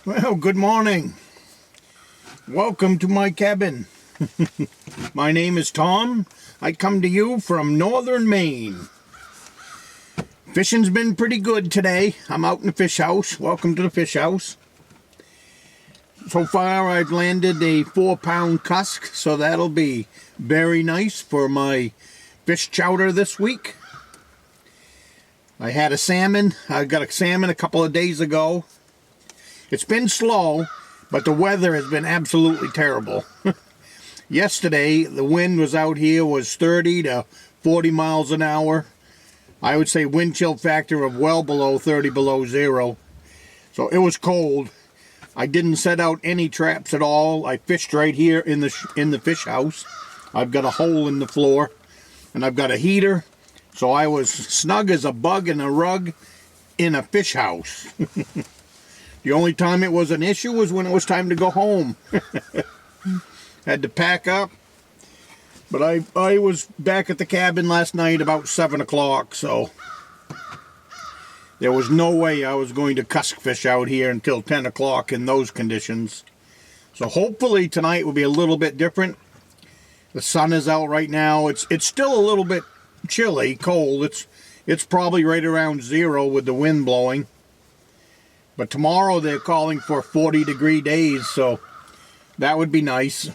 Well, good morning. Welcome to my cabin. My name is Tom. I come to you from Northern Maine. Fishing's been pretty good today. I'm out in the fish house. Welcome to the fish house. So far, I've landed a 4-pound cusk, so that'll be very nice for my fish chowder this week. I had a salmon. I got a salmon a couple of days ago. It's been slow, but the weather has been absolutely terrible. Yesterday, the wind was out here was 30 to 40 miles an hour. I would say wind chill factor of well below 30 below zero. So it was cold. I didn't set out any traps at all. I fished right here in the fish house. I've got a hole in the floor, and I've got a heater. So I was snug as a bug in a rug in a fish house. The only time it was an issue was when it was time to go home. Had to pack up. But I was back at the cabin last night about 7 o'clock, so there was no way I was going to cusk fish out here until 10 o'clock in those conditions. So hopefully tonight will be a little bit different. The sun is out right now. It's still a little bit chilly, cold. It's probably right around 0 with the wind blowing. But tomorrow they're calling for 40-degree days, so that would be nice.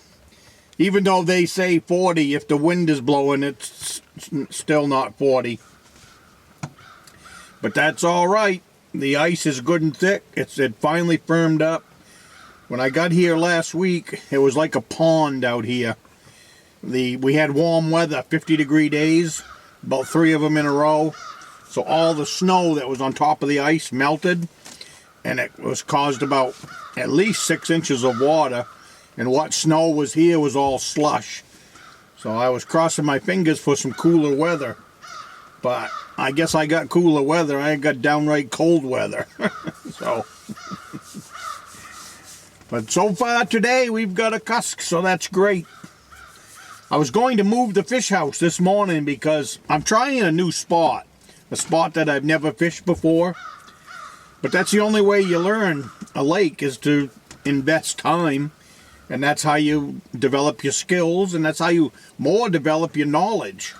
Even though they say 40, if the wind is blowing, it's still not 40. But that's all right. The ice is good and thick. It finally firmed up. When I got here last week, it was like a pond out here. We had warm weather, 50-degree days, about 3 of them in a row. So all the snow that was on top of the ice melted. And it was caused about at least 6 inches of water. And what snow was here was all slush. So I was crossing my fingers for some cooler weather. But I guess I got cooler weather. I got downright cold weather. But so far today we've got a cusk, so that's great. I was going to move the fish house this morning because I'm trying a new spot. A spot that I've never fished before. But that's the only way you learn a lake is to invest time. And that's how you develop your skills. And that's how you more develop your knowledge.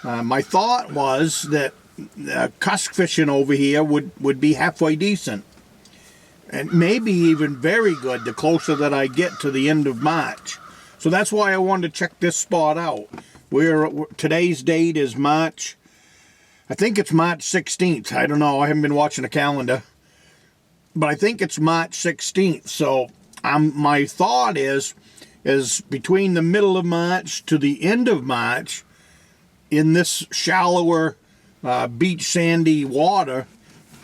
My thought was that cusk fishing over here would be halfway decent. And maybe even very good the closer that I get to the end of March. So that's why I wanted to check this spot out. Today's date is March. I think it's March 16th. I don't know. I haven't been watching the calendar. But I think it's March 16th. So my thought is between the middle of March to the end of March, in this shallower beach sandy water,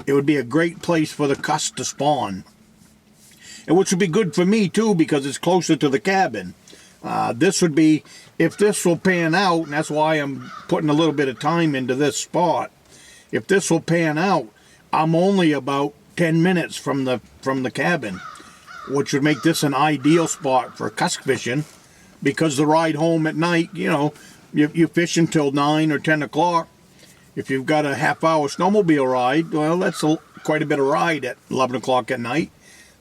it would be a great place for the cusk to spawn. And which would be good for me too, because it's closer to the cabin. This would be, if this will pan out, and that's why I'm putting a little bit of time into this spot. If this will pan out, I'm only about 10 minutes from the cabin, which would make this an ideal spot for cusk fishing, because the ride home at night, you fish until 9 or 10 o'clock. If you've got a half-hour snowmobile ride, well, that's quite a bit of ride at 11 o'clock at night.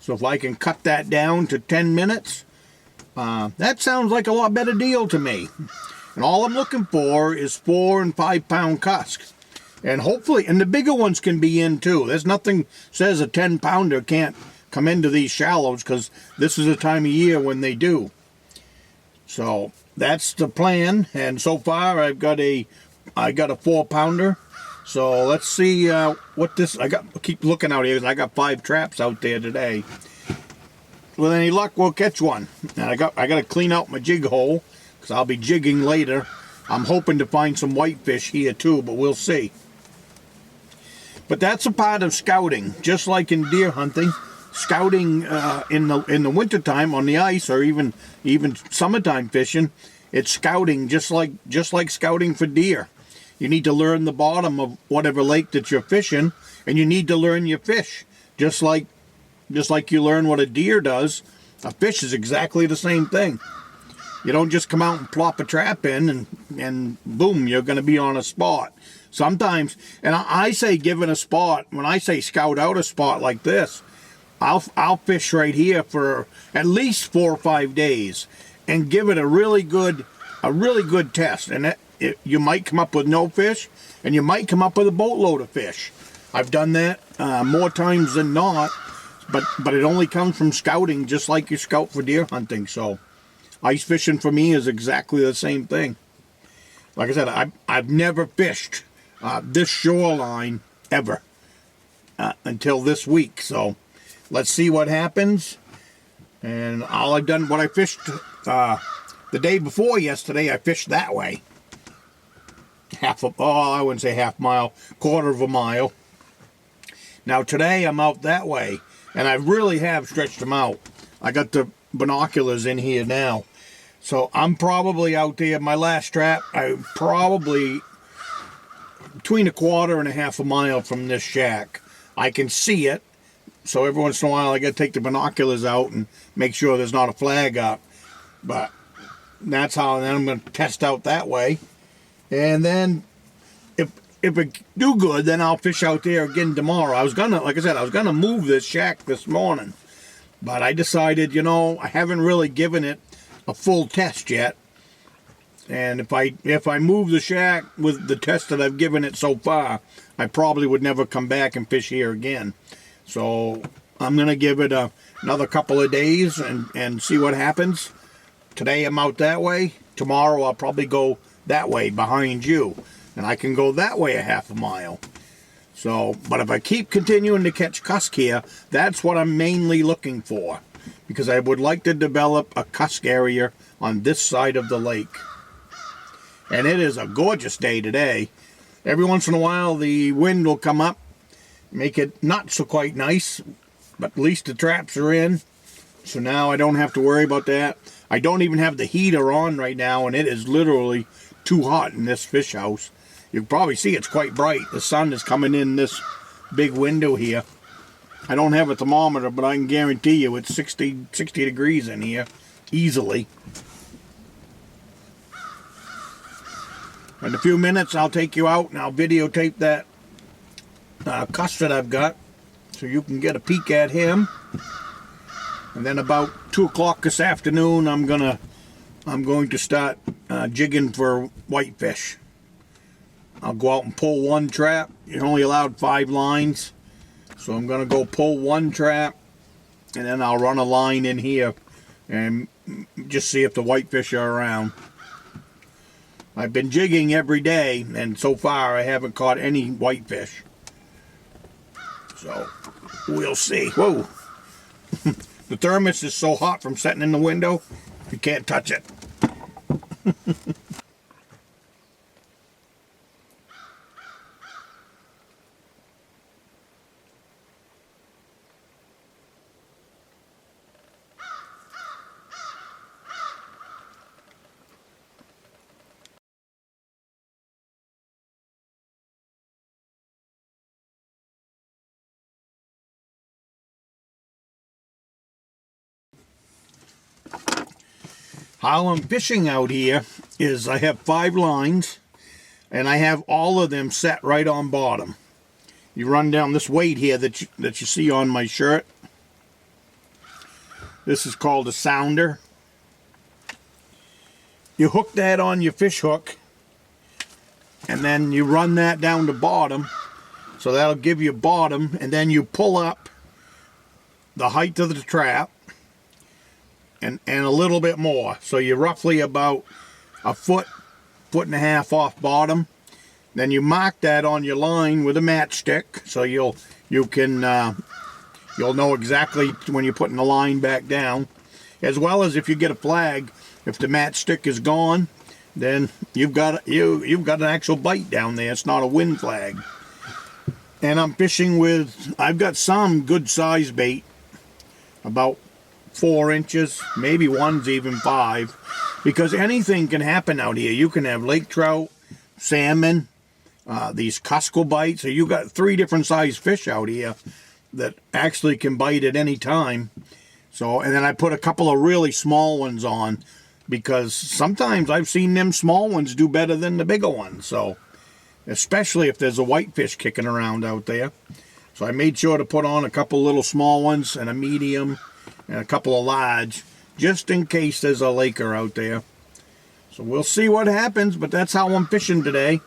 So if I can cut that down to 10 minutes, that sounds like a lot better deal to me. And all I'm looking for is 4 and 5 pound cusks. And hopefully, and the bigger ones can be in too. There's nothing says a 10 pounder can't come into these shallows, because this is the time of year when they do. So that's the plan. And so far I got a 4 pounder. So let's see what this, keep looking out here, because I got 5 traps out there today. With any luck, we'll catch one. And I got to clean out my jig hole, because I'll be jigging later. I'm hoping to find some whitefish here too, but we'll see. But that's a part of scouting, just like in deer hunting. Scouting in the wintertime on the ice, or even summertime fishing, it's scouting just like scouting for deer. You need to learn the bottom of whatever lake that you're fishing, and you need to learn your fish, just like you learn what a deer does. A fish is exactly the same thing. You don't just come out and plop a trap in and boom, you're going to be on a spot. Sometimes, and I say given a spot, when I say scout out a spot like this, I'll fish right here for at least 4 or 5 days and give it a really good test. And you might come up with no fish, and you might come up with a boatload of fish. I've done that more times than not, but it only comes from scouting, just like you scout for deer hunting. So ice fishing for me is exactly the same thing. Like I said, I've never fished this shoreline ever until this week. So let's see what happens. And all I've done, what I fished the day before yesterday, I fished that way. I wouldn't say half mile, quarter of a mile. Now today I'm out that way, and I really have stretched them out. I got the binoculars in here now. So I'm probably out there. My last trap, I'm probably between a quarter and a half a mile from this shack. I can see it. So every once in a while I got to take the binoculars out and make sure there's not a flag up. But that's how, and then I'm going to test out that way. And then if it do good, then I'll fish out there again tomorrow. I was gonna, like I said, I was gonna move this shack this morning, but I decided, you know, I haven't really given it a full test yet. And if I move the shack with the test that I've given it so far, I probably would never come back and fish here again. So I'm gonna give it another couple of days and see what happens. Today I'm out that way. Tomorrow I'll probably go that way behind you, and I can go that way a half a mile. So, but if I keep continuing to catch cusk here, that's what I'm mainly looking for, because I would like to develop a cusk area on this side of the lake. And it is a gorgeous day today. Every once in a while the wind will come up, make it not so quite nice, but at least the traps are in. So now I don't have to worry about that. I don't even have the heater on right now, and it is literally too hot in this fish house. You can probably see it's quite bright. The sun is coming in this big window here. I don't have a thermometer, but I can guarantee you it's 60 degrees in here easily. In a few minutes I'll take you out and I'll videotape that cuss that I've got so you can get a peek at him. And then about 2 o'clock this afternoon I'm going to start jigging for whitefish. I'll go out and pull one trap. You're only allowed 5 lines. So I'm going to go pull one trap, and then I'll run a line in here and just see if the whitefish are around. I've been jigging every day, and so far I haven't caught any whitefish. So we'll see. Whoa. The thermos is so hot from sitting in the window, you can't touch it. How I'm fishing out here is I have 5 lines, and I have all of them set right on bottom. You run down this weight here that you see on my shirt. This is called a sounder. You hook that on your fish hook, and then you run that down to bottom. So that'll give you bottom, and then you pull up the height of the trap and a little bit more. So you're roughly about a foot and a half off bottom. Then you mark that on your line with a matchstick, so you'll know exactly when you're putting the line back down. As well as if you get a flag, if the matchstick is gone, then you've got an actual bite down there. It's not a wind flag. And I'm fishing with, I've got some good size bait, about 4 inches, maybe one's even 5, because anything can happen out here. You can have lake trout, salmon, these cuscal bites. So you got 3 different size fish out here that actually can bite at any time. So, and then I put a couple of really small ones on, because sometimes I've seen them small ones do better than the bigger ones. So especially if there's a whitefish kicking around out there. So I made sure to put on a couple little small ones and a medium and a couple of large, just in case there's a laker out there. So we'll see what happens, but that's how I'm fishing today.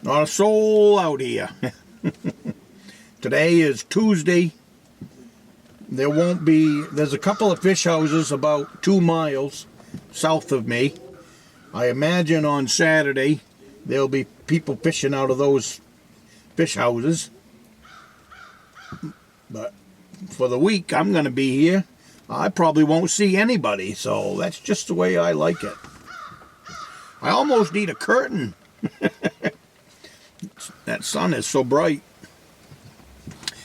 Not a soul out here. Today is Tuesday. There's a couple of fish houses about 2 miles south of me. I imagine on Saturday there'll be people fishing out of those fish houses. But for the week I'm going to be here. I probably won't see anybody, so that's just the way I like it. I almost need a curtain. That sun is so bright.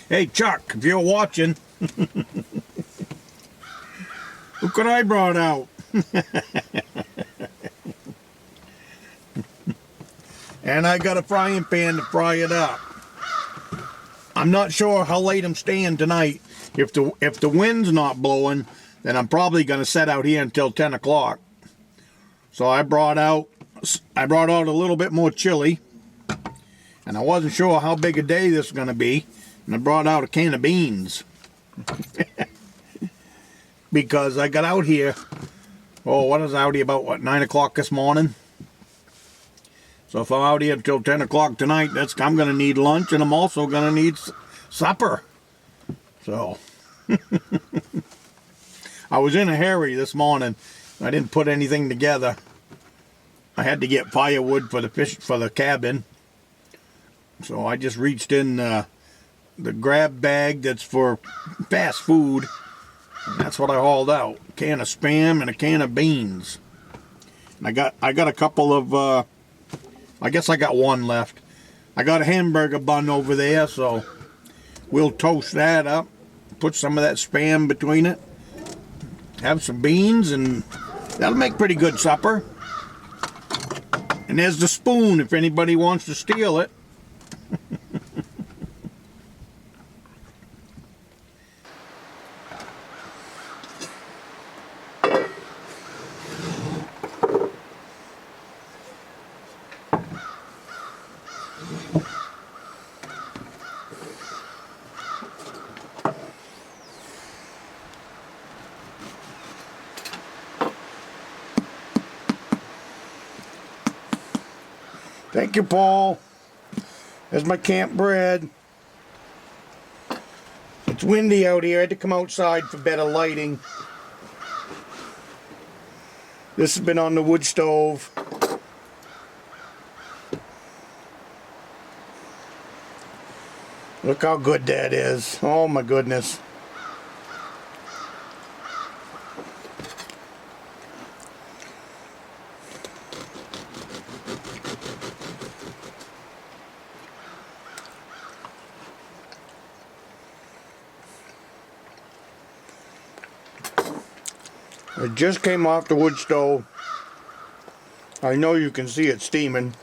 Hey Chuck, if you're watching, look what I brought out. And I got a frying pan to fry it up. I'm not sure how late I'm staying tonight. If the wind's not blowing, then I'm probably going to set out here until 10 o'clock. So I brought out a little bit more chili. And I wasn't sure how big a day this was going to be. And I brought out a can of beans. Because I got out here, what was I out here about, 9 o'clock this morning? So if I'm out here until 10 o'clock tonight, I'm going to need lunch, and I'm also going to need supper. So, I was in a hurry this morning. I didn't put anything together. I had to get firewood for the cabin. So I just reached in the grab bag that's for fast food. And that's what I hauled out. A can of Spam and a can of beans. And I got a couple of, I guess I got one left. I got a hamburger bun over there, so we'll toast that up. Put some of that Spam between it. Have some beans, and that'll make pretty good supper. And there's the spoon if anybody wants to steal it. Thank you, Paul. There's my camp bread. It's windy out here. I had to come outside for better lighting. This has been on the wood stove. Look how good that is. Oh my goodness. It just came off the wood stove. I know you can see it steaming.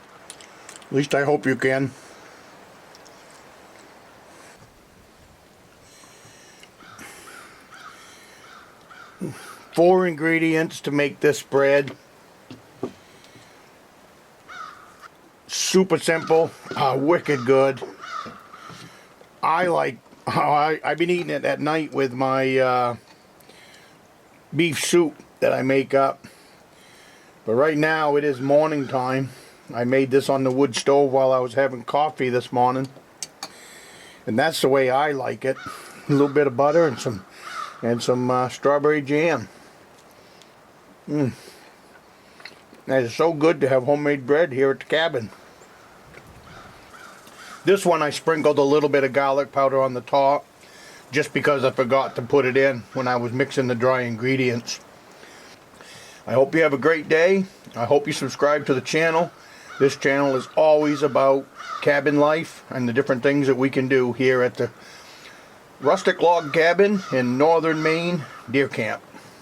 At least I hope you can. Four ingredients to make this bread. Super simple, wicked good. I've been eating it at night with my beef soup that I make up. But right now it is morning time. I made this on the wood stove while I was having coffee this morning. And that's the way I like it. A little bit of butter and some strawberry jam. That is so good to have homemade bread here at the cabin. This one I sprinkled a little bit of garlic powder on the top, just because I forgot to put it in when I was mixing the dry ingredients. I hope you have a great day. I hope you subscribe to the channel. This channel is always about cabin life and the different things that we can do here at the Rustic Log Cabin in Northern Maine Deer Camp.